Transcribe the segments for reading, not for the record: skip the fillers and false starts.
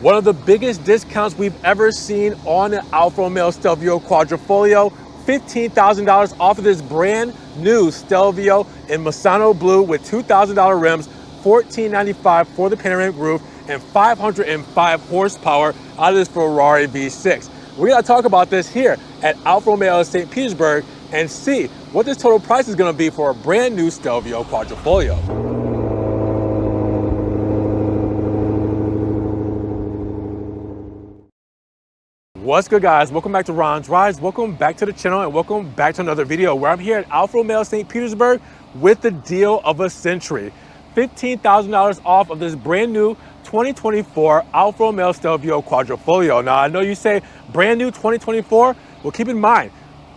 One of the biggest discounts we've ever seen on the Alfa Romeo Stelvio Quadrifoglio, $15,000 off of this brand new Stelvio in Misano blue with $2,000 rims, $1495 for the panoramic roof, and 505 horsepower out of this Ferrari V6. We're gonna talk about this here at Alfa Romeo St. Petersburg and see what this total price is gonna be for a brand new Stelvio Quadrifoglio. What's good, guys? Welcome back to Ron's Rides. Welcome back to the channel and welcome back to another video where I'm here at Alfa Romeo St. Petersburg with the deal of a century. $15,000 off of this brand new 2024 Alfa Romeo Stelvio Quadrifoglio. Now, I know you say brand new 2024. Well, keep in mind,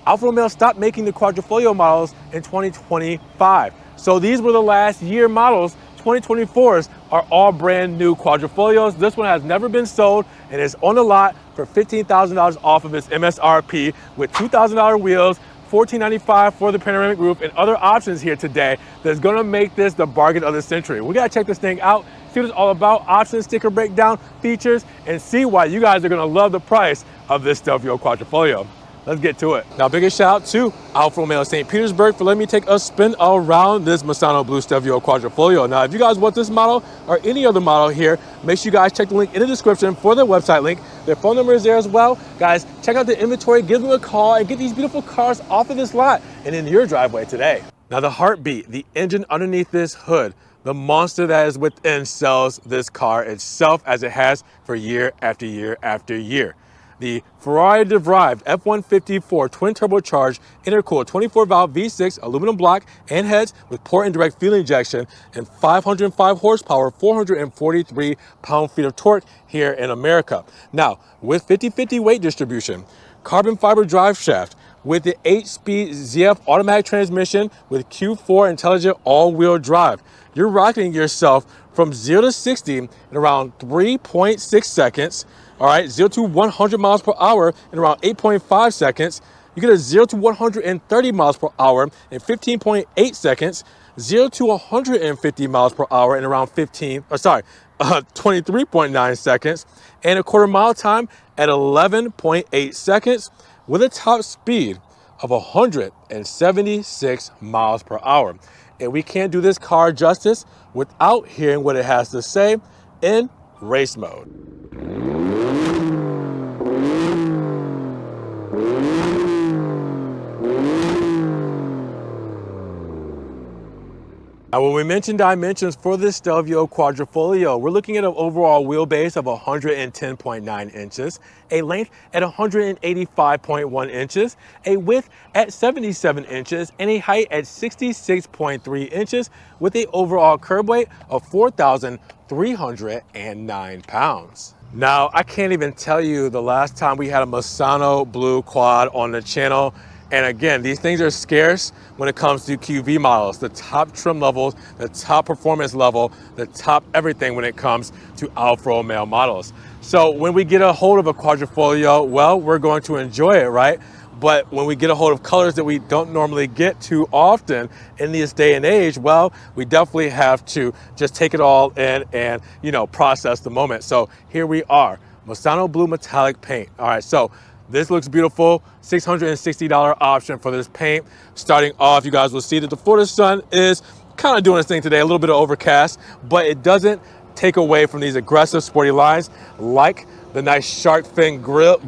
Alfa Romeo stopped making the Quadrifoglio models in 2025. So these were the last year models. 2024s are all brand new Quadrifoglios. This one has never been sold and is on the lot for $15,000 off of its MSRP with $2,000 wheels, $1495 for the panoramic roof, and other options here today that's gonna make this the bargain of the century. We gotta check this thing out, see what it's all about, options, sticker breakdown, features, and see why you guys are gonna love the price of this Stelvio Quadrifoglio. Let's get to it. Now, biggest shout out to Alfa Romeo St. Petersburg for letting me take a spin around this Misano Blue Stelvio Quadrifoglio. Now, if you guys want this model or any other model here, make sure you guys check the link in the description for their website link. Their phone number is there as well. Guys, check out the inventory, give them a call, and get these beautiful cars off of this lot and into your driveway today. Now, the heartbeat, the engine underneath this hood, the monster that is within sells this car itself as it has for year after year after year. The Ferrari-derived F-154 twin-turbocharged intercooled 24-valve V6 aluminum block and heads with port and direct fuel injection and 505 horsepower, 443 pound-feet of torque here in America. Now, with 50-50 weight distribution, carbon fiber drive shaft, with the 8-speed ZF automatic transmission with Q4 intelligent all-wheel drive, you're rocking yourself from 0 to 60 in around 3.6 seconds. All right, 0 to 100 miles per hour in around 8.5 seconds. You get a 0 to 130 miles per hour in 15.8 seconds. 0 to 150 miles per hour in around 23.9 seconds. And a quarter mile time at 11.8 seconds with a top speed of 176 miles per hour. And we can't do this car justice without hearing what it has to say in race mode. Now, when we mention dimensions for this Stelvio Quadrifoglio, we're looking at an overall wheelbase of 110.9 inches, a length at 185.1 inches, a width at 77 inches, and a height at 66.3 inches with an overall curb weight of 4,309 pounds. Now, I can't even tell you the last time we had a Misano blue quad on the channel. And again, these things are scarce when it comes to QV models, the top trim levels, the top performance level, the top everything when it comes to Alfa Romeo models. So when we get a hold of a Quadrifoglio, well, we're going to enjoy it, right? But when we get a hold of colors that we don't normally get too often in this day and age, well, we definitely have to just take it all in and, process the moment. So here we are, Misano blue metallic paint. All right, so this looks beautiful, $660 option for this paint. Starting off, you guys will see that the Florida sun is kind of doing its thing today, a little bit of overcast, but it doesn't take away from these aggressive sporty lines like the nice shark fin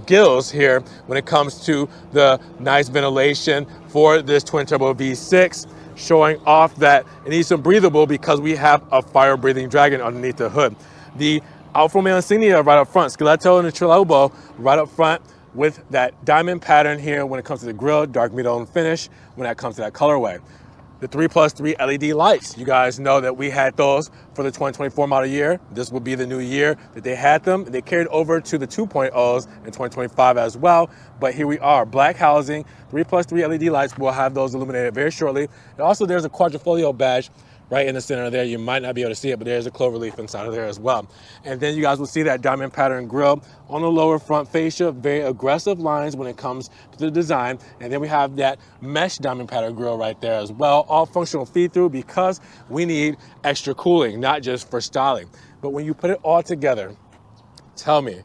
gills here when it comes to the nice ventilation for this twin turbo V6, showing off that it needs some breathable because we have a fire breathing dragon underneath the hood. The Alfa Romeo insignia right up front, Skeletto and the Trill Elbow right up front, with that diamond pattern here when it comes to the grille, dark medium finish when it comes to that colorway. The 3+3 LED lights, you guys know that we had those for the 2024 model year. This will be the new year that they had them. They carried over to the 2.0s in 2025 as well. But here we are, black housing, 3+3 LED lights. We'll have those illuminated very shortly. And also there's a Quadrifoglio badge right in the center there. You might not be able to see it, but there's a clover leaf inside of there as well. And then you guys will see that diamond pattern grille on the lower front fascia, very aggressive lines when it comes to the design. And then we have that mesh diamond pattern grille right there as well, all functional feed through because we need extra cooling, not just for styling. But when you put it all together, Tell me,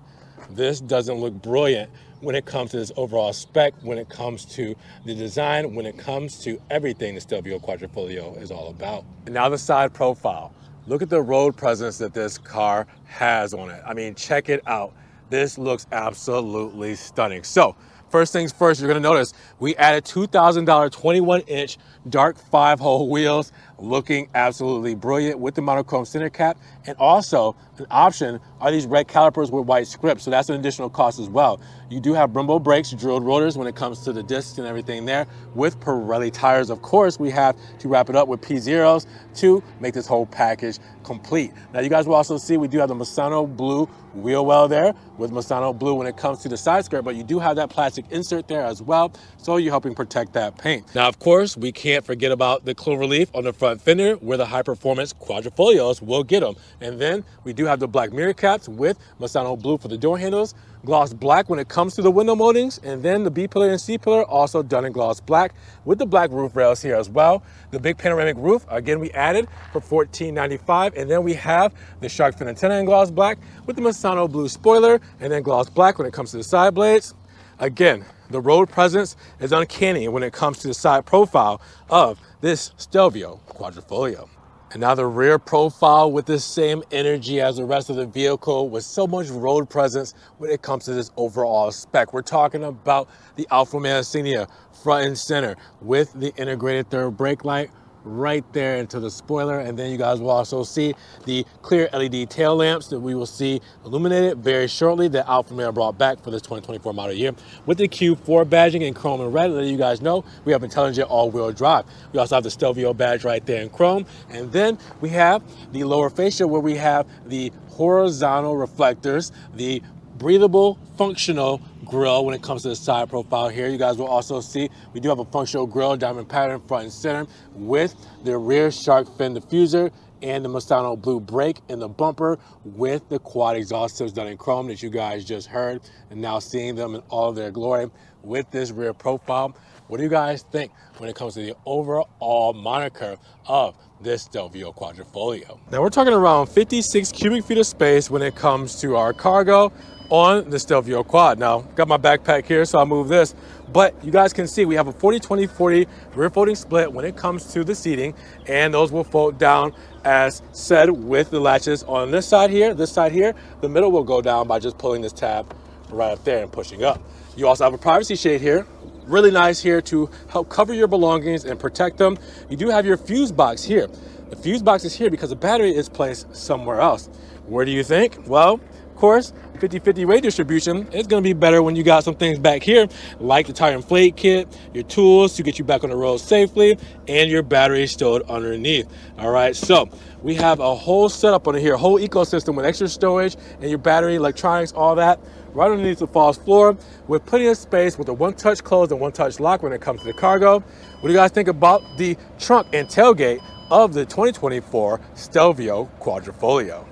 this doesn't look brilliant when it comes to this overall spec, when it comes to the design, when it comes to everything the Stelvio Quadrifoglio is all about. And now the side profile. Look at the road presence that this car has on it. I mean, check it out. This looks absolutely stunning. So, first things first, you're gonna notice we added $2,000 21-inch dark 5-hole wheels, looking absolutely brilliant with the monochrome center cap. And also, an option are these red calipers with white scripts, so that's an additional cost as well. You do have Brembo brakes, drilled rotors when it comes to the discs and everything there, with Pirelli tires. Of course, we have to wrap it up with P-Zeros to make this whole package complete. Now, you guys will also see we do have the Misano blue wheel well there with Misano blue when it comes to the side skirt, but you do have that plastic insert there as well, so you're helping protect that paint. Now, of course, we can't forget about the clover leaf on the front fender where the high performance Quadrifolios will get them. And then we do have the black mirror caps with Misano blue for the door handles, gloss black when it comes to the window moldings, and then the B-pillar and C-pillar also done in gloss black with the black roof rails here as well. The big panoramic roof, again, we added for $14.95, and then we have the shark fin antenna in gloss black with the Misano blue spoiler, and then gloss black when it comes to the side blades. Again, the road presence is uncanny when it comes to the side profile of this Stelvio Quadrifoglio. And now the rear profile with the same energy as the rest of the vehicle with so much road presence when it comes to this overall spec. We're talking about the Alfa Romeo insignia front and center with the integrated third brake light right there into the spoiler. And then you guys will also see the clear LED tail lamps that we will see illuminated very shortly that Alfa Romeo brought back for this 2024 model year with the Q4 badging in chrome and red. Letting you guys know we have intelligent all-wheel drive. We also have the Stelvio badge right there in chrome. And then we have the lower fascia where we have the horizontal reflectors, the breathable, functional grille when it comes to the side profile here. You guys will also see we do have a functional grille, diamond pattern front and center with the rear shark fin diffuser and the Misano blue brake in the bumper with the quad exhaust tips done in chrome that you guys just heard, and now seeing them in all of their glory with this rear profile. What do you guys think when it comes to the overall moniker of this Stelvio Quadrifoglio? Now we're talking around 56 cubic feet of space when it comes to our cargo on the Stelvio Quad. Now, got my backpack here, so I'll move this. But you guys can see we have a 40-20-40 rear folding split when it comes to the seating, and those will fold down as said with the latches on this side here, the middle will go down by just pulling this tab right up there and pushing up. You also have a privacy shade here, really nice here to help cover your belongings and protect them. You do have your fuse box here. The fuse box is here because the battery is placed somewhere else. Where do you think? Well, of course, 50-50 weight distribution is going to be better when you got some things back here like the tire inflate kit, your tools to get you back on the road safely, and your battery stored underneath. All right, so we have a whole setup on here, a whole ecosystem with extra storage and your battery, electronics, all that right underneath the false floor with plenty of space with a one-touch close and one-touch lock when it comes to the cargo. What do you guys think about the trunk and tailgate of the 2024 Stelvio Quadrifoglio?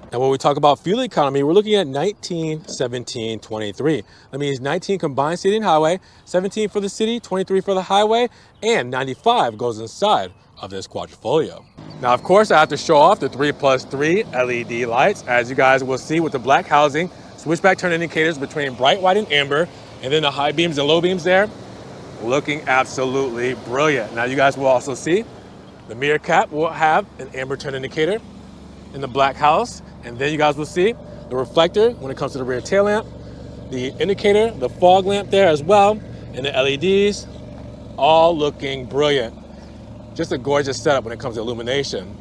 And when we talk about fuel economy, we're looking at 19, 17, 23. That means 19 combined city and highway, 17 for the city, 23 for the highway, and 95 goes inside of this Quadrifoglio. Now, of course, I have to show off the 3+3 LED lights, as you guys will see with the black housing, switchback turn indicators between bright white and amber, and then the high beams and low beams there, looking absolutely brilliant. Now, you guys will also see the mirror cap will have an amber turn indicator in the black house. And then you guys will see the reflector when it comes to the rear tail lamp, the indicator, the fog lamp there as well, and the LEDs, all looking brilliant. Just a gorgeous setup when it comes to illumination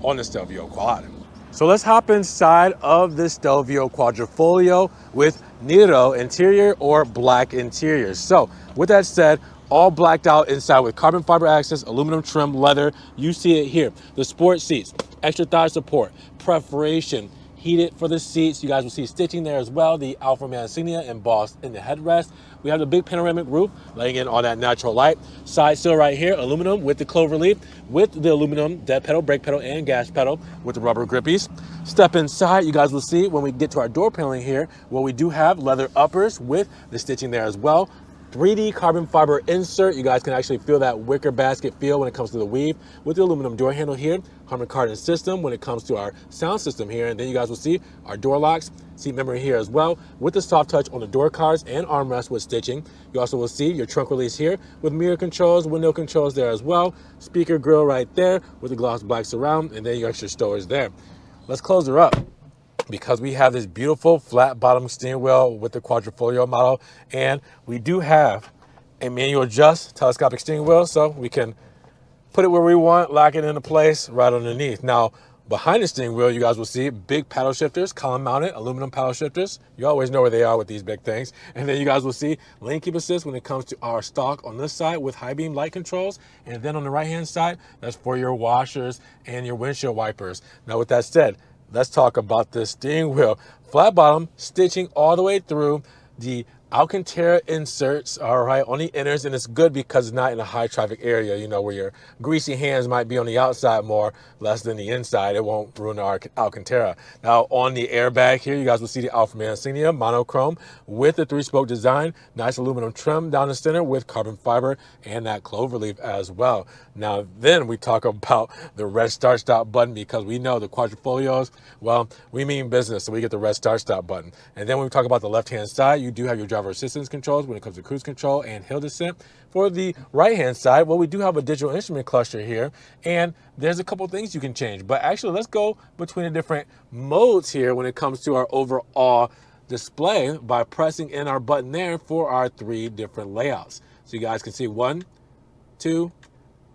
on the Stelvio Quad. So let's hop inside of the Stelvio Quadrifoglio with Nero interior or black interior. So with that said, all blacked out inside with carbon fiber accents, aluminum trim, leather. You see it here. The sport seats, extra thigh support, perforation, heated for the seats. You guys will see stitching there as well. The Alfa Romeo insignia embossed in the headrest. We have the big panoramic roof letting in all that natural light. Side sill right here, aluminum with the clover leaf, with the aluminum dead pedal, brake pedal, and gas pedal with the rubber grippies. Step inside, you guys will see when we get to our door paneling here, where we do have leather uppers with the stitching there as well. 3D carbon fiber insert. You guys can actually feel that wicker basket feel when it comes to the weave with the aluminum door handle here. Harman Kardon system when it comes to our sound system here. And then you guys will see our door locks, seat memory here as well with the soft touch on the door cards and armrest with stitching. You also will see your trunk release here with mirror controls, window controls there as well. Speaker grill right there with the gloss black surround, and then your extra storage there. Let's close her up, because we have this beautiful flat bottom steering wheel with the Quadrifoglio model, and we do have a manual adjust telescopic steering wheel, so we can put it where we want, lock it into place right underneath. Now, behind the steering wheel, you guys will see big paddle shifters, column mounted aluminum paddle shifters. You always know where they are with these big things. And then you guys will see lane keep assist when it comes to our stalk on this side with high beam light controls. And then on the right hand side, that's for your washers and your windshield wipers. Now, with that said, let's talk about this steering wheel. Flat bottom, stitching all the way through the Alcantara inserts, all right, on the inners, and it's good because it's not in a high traffic area, you know, where your greasy hands might be on the outside more, less than the inside. It won't ruin our Alcantara. Now, on the airbag here, you guys will see the Alfa Romeo insignia, monochrome, with the 3-spoke design, nice aluminum trim down the center with carbon fiber and that clover leaf as well. Now, then we talk about the red start stop button, because we know the Quadrifoglios, well, we mean business, so we get the red start stop button. And then when we talk about the left-hand side, you do have your driver assistance controls when it comes to cruise control and hill descent. For the right-hand side, well, we do have a digital instrument cluster here, and there's a couple things you can change. But actually, let's go between the different modes here when it comes to our overall display by pressing in our button there for our 3 different layouts. So you guys can see 1, 2,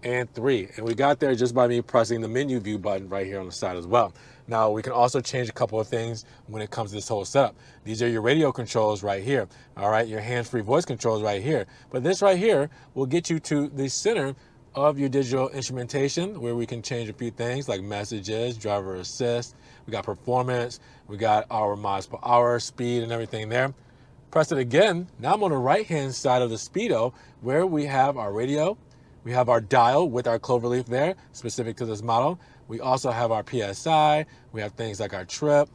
and 3. And we got there just by me pressing the menu view button right here on the side as well. Now, we can also change a couple of things when it comes to this whole setup. These are your radio controls right here. All right, your hands-free voice controls right here. But this right here will get you to the center of your digital instrumentation, where we can change a few things like messages, driver assist. We got performance. We got our miles per hour, speed, and everything there. Press it again. Now I'm on the right-hand side of the Speedo, where we have our radio. We have our dial with our cloverleaf there, specific to this model. We also have our PSI. We have things like our trip.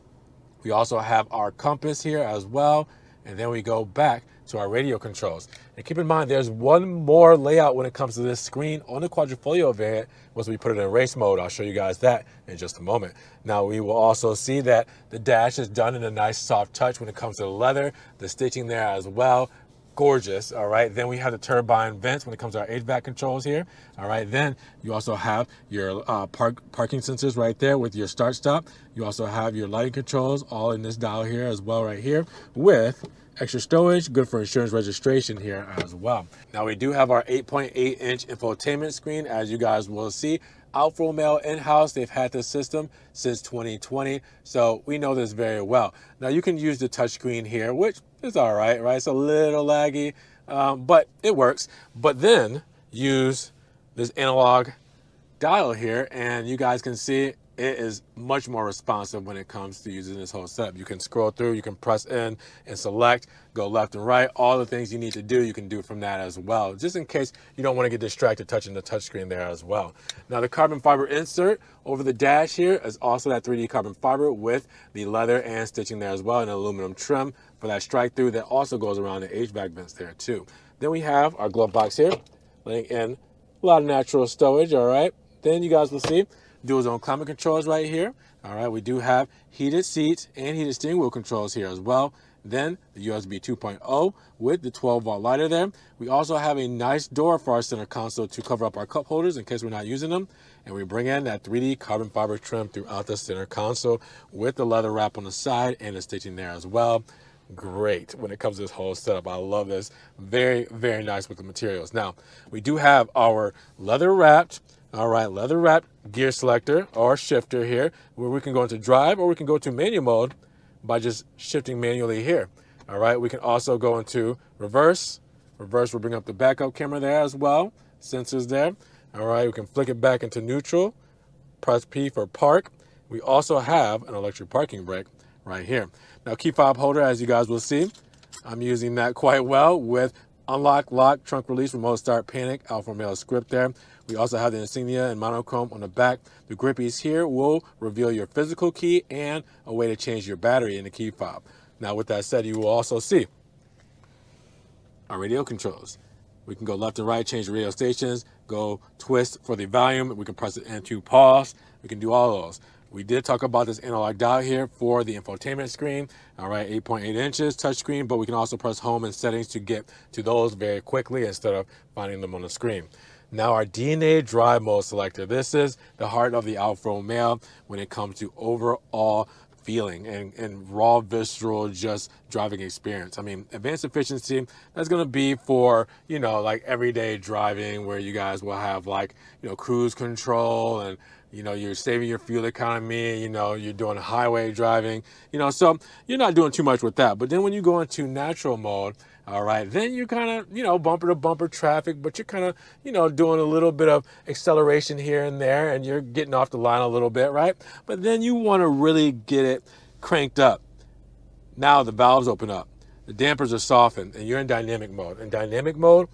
We also have our compass here as well. And then we go back to our radio controls. And keep in mind, there's one more layout when it comes to this screen on the Quadrifoglio variant once we put it in race mode. I'll show you guys that in just a moment. Now, we will also see that the dash is done in a nice soft touch when it comes to the leather, the stitching there as well. Gorgeous. All right, then we have the turbine vents when it comes to our HVAC controls here. All right, then you also have your parking sensors right there with your start stop. You also have your lighting controls all in this dial here as well right here, with extra storage, good for insurance registration here as well. Now, we do have our 8.8-inch infotainment screen, as you guys will see. Alfa Romeo in-house, they've had this system since 2020, so we know this very well. Now, you can use the touchscreen here, which is all right, right? It's a little laggy, but it works. But then use this analog dial here, and you guys can see it is much more responsive when it comes to using this whole setup. You can scroll through, you can press in and select, go left and right. All the things you need to do, you can do from that as well, just in case you don't want to get distracted touching the touchscreen there as well. Now, the carbon fiber insert over the dash here is also that 3D carbon fiber with the leather and stitching there as well, and aluminum trim for that strike through that also goes around the HVAC vents there too. Then we have our glove box here, letting in a lot of natural stowage, all right? Then you guys will see dual zone climate controls right here. All right, we do have heated seats and heated steering wheel controls here as well. Then the USB 2.0 with the 12-volt lighter there. We also have a nice door for our center console to cover up our cup holders in case we're not using them. And we bring in that 3D carbon fiber trim throughout the center console with the leather wrap on the side and the stitching there as well. Great when it comes to this whole setup. I love this. Very, very nice with the materials. Now, we do have our leather wrapped, all right, leather wrapped gear selector or shifter here, where we can go into drive or we can go to manual mode by just shifting manually here. All right, we can also go into reverse. Reverse will bring up the backup camera there as well. Sensors there. All right, we can flick it back into neutral. Press P for park. We also have an electric parking brake right here. Now, key fob holder, as you guys will see, I'm using that quite well with unlock, lock, trunk release, remote start, panic, Alfa Romeo script there. We also have the insignia and monochrome on the back. The grippies here will reveal your physical key and a way to change your battery in the key fob. Now, with that said, you will also see our radio controls. We can go left and right, change the radio stations, go twist for the volume. We can press it into pause. We can do all of those. We did talk about this analog dial here for the infotainment screen. All right, 8.8 inches touchscreen, but we can also press home and settings to get to those very quickly instead of finding them on the screen. Now our DNA drive mode selector. This is the heart of the Alfa Romeo when it comes to overall feeling and raw visceral just driving experience. I mean, advanced efficiency, that's going to be for, you know, like everyday driving where you guys will have like, you know, cruise control and, you know, you're saving your fuel economy, you know, you're doing highway driving, you know, so you're not doing too much with that. But then when you go into natural mode, all right, then you kind of, you know, bumper to bumper traffic, but you're kind of, you know, doing a little bit of acceleration here and there, and you're getting off the line a little bit, right? But then you want to really get it cranked up. Now the valves open up, the dampers are softened, and you're in dynamic mode. And dynamic mode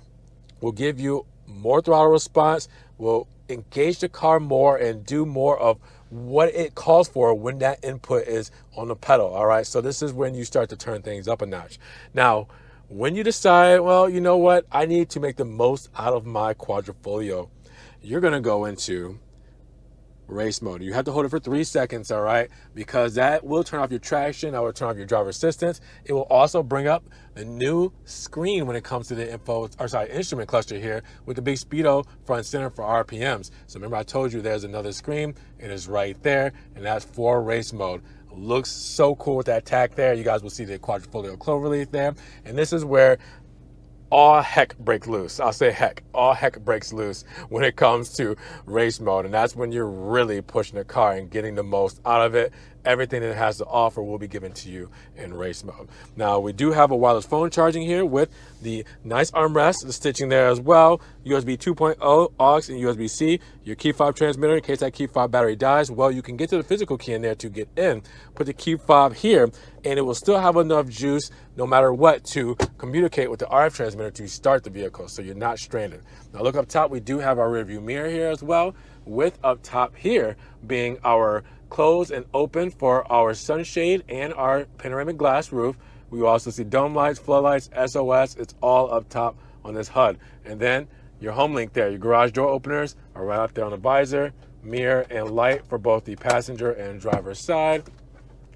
will give you more throttle response, will engage the car more and do more of what it calls for when that input is on the pedal, all right? So this is when you start to turn things up a notch. Now, when you decide, well, you know what, I need to make the most out of my Quadrifoglio, you're gonna go into race mode. You have to hold it for 3 seconds, all right? Because that will turn off your traction, that will turn off your driver assistance. It will also bring up the new screen when it comes to the instrument cluster here with the big speedo front center for RPMs. So remember I told you there's another screen, it is right there, and that's for race mode. Looks so cool with that tack there. You guys will see the Quadrifoglio cloverleaf there. And this is where all heck breaks loose. I'll say heck. All heck breaks loose when it comes to race mode. And that's when you're really pushing the car and getting the most out of it. Everything that it has to offer will be given to you in race mode. Now, we do have a wireless phone charging here with the nice armrest, the stitching there as well. USB 2.0, aux, and USB-C. Your key fob transmitter in case that key fob battery dies. Well, you can get to the physical key in there to get in. Put the key fob here, and it will still have enough juice no matter what to communicate with the RF transmitter to start the vehicle, so you're not stranded. Now, look up top. We do have our rear view mirror here as well, with up top here being our close and open for our sunshade and our panoramic glass roof. We will also see dome lights, floodlights, SOS. It's all up top on this HUD. And then your home link there, your garage door openers are right up there on the visor, mirror, and light for both the passenger and driver side.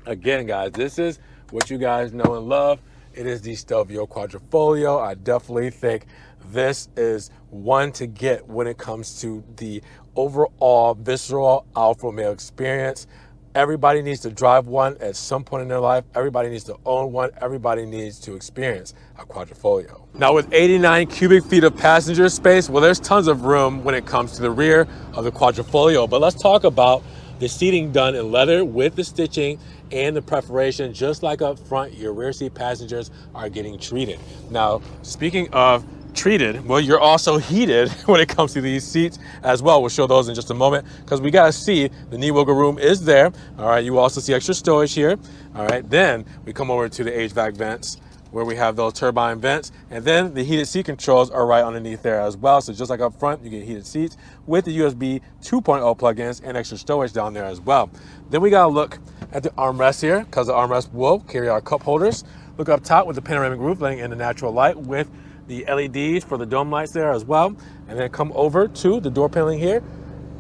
Again, guys, this is what you guys know and love. It is the Stelvio Quadrifoglio. I definitely think this is one to get when it comes to the overall visceral Alfa Romeo experience. Everybody needs to drive one at some point in their life. Everybody needs to own one. Everybody needs to experience a Quadrifoglio. Now, with 89 cubic feet of passenger space, well, there's tons of room when it comes to the rear of the Quadrifoglio. But let's talk about the seating done in leather with the stitching and the perforation. Just like up front, your rear seat passengers are getting treated. Now, speaking of treated, well, you're also heated when it comes to these seats as well. We'll show those in just a moment because we got to see the knee wiggle room is there. All right, you will also see extra storage here. All right, then we come over to the HVAC vents where we have those turbine vents, and then the heated seat controls are right underneath there as well. So just like up front, you get heated seats with the USB 2.0 plugins and extra storage down there as well. Then we got to look at the armrest here because the armrest will carry our cup holders. Look up top with the panoramic roof letting in the natural light with the LEDs for the dome lights there as well. And then come over to the door paneling here.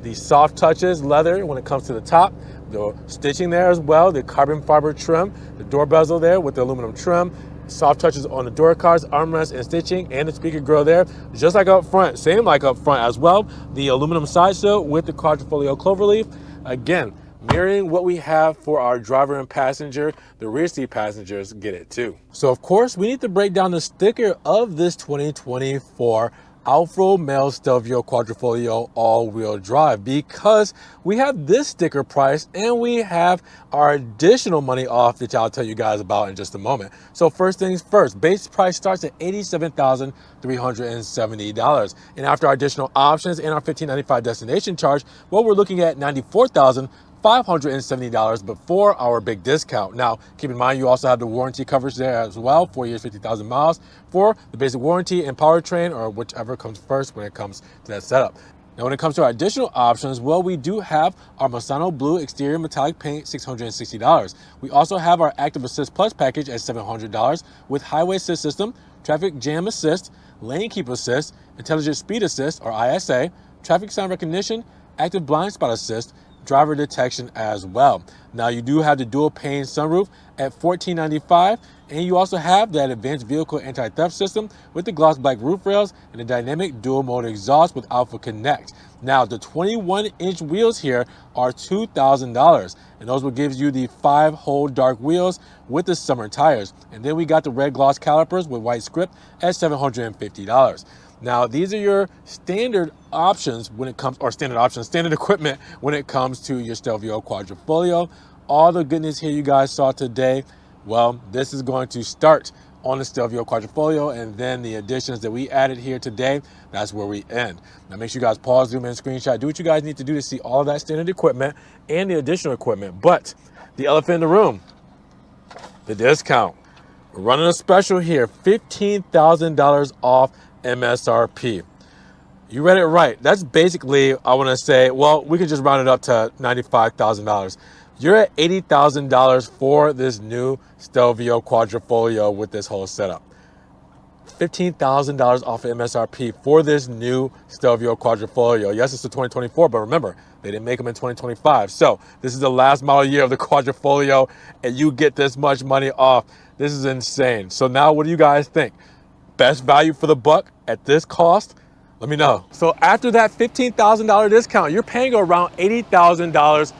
The soft touches, leather when it comes to the top. The stitching there as well, the carbon fiber trim, the door bezel there with the aluminum trim. Soft touches on the door cards, armrest and stitching, and the speaker grill there. Just like up front, same like up front as well. The aluminum side sill with the Quadrifoglio cloverleaf. Again, mirroring what we have for our driver and passenger. The rear seat passengers get it too. So of course, we need to break down the sticker of this 2024 Alfa Romeo Stelvio Quadrifoglio all-wheel drive, because we have this sticker price and we have our additional money off that I'll tell you guys about in just a moment. So first things first, base price starts at $87,370. And after our additional options and our $1,595 destination charge, well, we're looking at $94,570 before our big discount. Now, keep in mind, you also have the warranty coverage there as well, 4 years, 50,000 miles for the basic warranty and powertrain, or whichever comes first when it comes to that setup. Now, when it comes to our additional options, well, we do have our Misano blue exterior metallic paint, $660. We also have our Active Assist Plus package at $700 with highway assist system, traffic jam assist, lane keep assist, intelligent speed assist or ISA, traffic sign recognition, active blind spot assist, driver detection as well. Now, you do have the dual pane sunroof at $1495, and you also have that advanced vehicle anti-theft system with the gloss black roof rails and the dynamic dual motor exhaust with Alpha Connect. Now, the 21-inch wheels here are $2,000, and those will give you the 5-hole dark wheels with the summer tires. And then we got the red gloss calipers with white script at $750. Now, these are your standard options when it comes, or standard equipment when it comes to your Stelvio Quadrifoglio. All the goodness here you guys saw today, well, this is going to start on the Stelvio Quadrifoglio, and then the additions that we added here today, that's where we end. Now, make sure you guys pause, zoom in, screenshot, do what you guys need to do to see all that standard equipment and the additional equipment. But the elephant in the room, the discount. We're running a special here, $15,000 off MSRP. You read it right. That's basically, I want to say, well, we could just round it up to $95,000. You're at $80,000 for this new Stelvio Quadrifoglio with this whole setup. $15,000 off of MSRP for this new Stelvio Quadrifoglio. Yes, it's the 2024, but remember, they didn't make them in 2025. So this is the last model year of the Quadrifoglio, and you get this much money off. This is insane. So now what do you guys think? Best value for the buck at this cost? Let me know. So after that $15,000 discount, you're paying around $80,000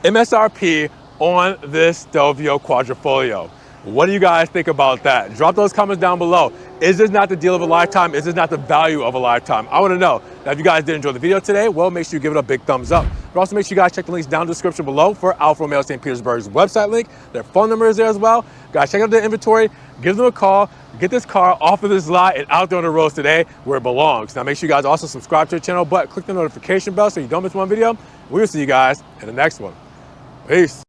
MSRP on this Stelvio Quadrifoglio. What do you guys think about that? Drop those comments down below. Is this not the deal of a lifetime? Is this not the value of a lifetime? I want to know. Now, if you guys did enjoy the video today, well, make sure you give it a big thumbs up. But also make sure you guys check the links down in the description below for Alfa Romeo St. Petersburg's website link. Their phone number is there as well. Guys, check out the inventory, give them a call, get this car off of this lot and out there on the roads today where it belongs. Now, make sure you guys also subscribe to the channel, but click the notification bell so you don't miss one video. We will see you guys in the next one. Peace.